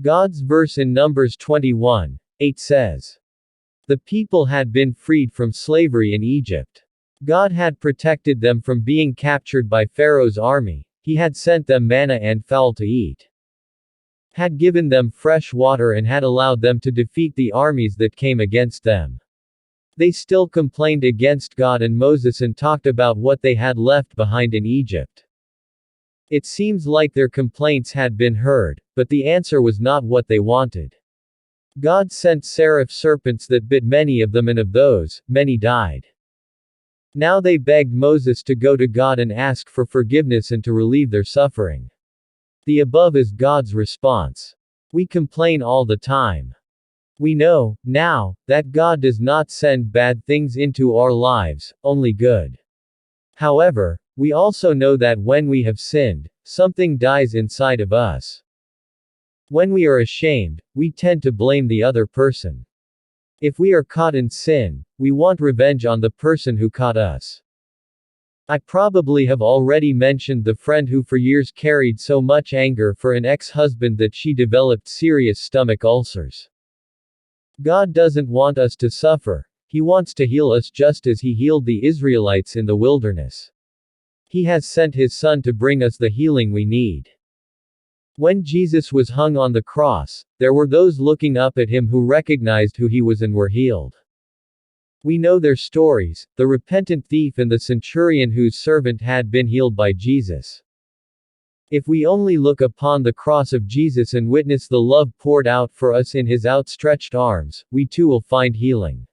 God's verse in Numbers 21:8 says, "The people had been freed from slavery in Egypt. God had protected them from being captured by Pharaoh's army, he had sent them manna and fowl to eat, had given them fresh water and had allowed them to defeat the armies that came against them. They still complained against God and Moses and talked about what they had left behind in Egypt. It seems like their complaints had been heard, but the answer was not what they wanted. God sent seraph serpents that bit many of them, and of those, many died. Now they begged Moses to go to God and ask for forgiveness and to relieve their suffering. The above is God's response. We complain all the time. We know, now, that God does not send bad things into our lives, only good. However, we also know that when we have sinned, something dies inside of us. When we are ashamed, we tend to blame the other person. If we are caught in sin, we want revenge on the person who caught us. I probably have already mentioned the friend who for years carried so much anger for an ex-husband that she developed serious stomach ulcers. God doesn't want us to suffer, He wants to heal us just as He healed the Israelites in the wilderness. He has sent His Son to bring us the healing we need. When Jesus was hung on the cross, there were those looking up at Him who recognized who He was and were healed. We know their stories, the repentant thief and the centurion whose servant had been healed by Jesus. If we only look upon the cross of Jesus and witness the love poured out for us in His outstretched arms, we too will find healing.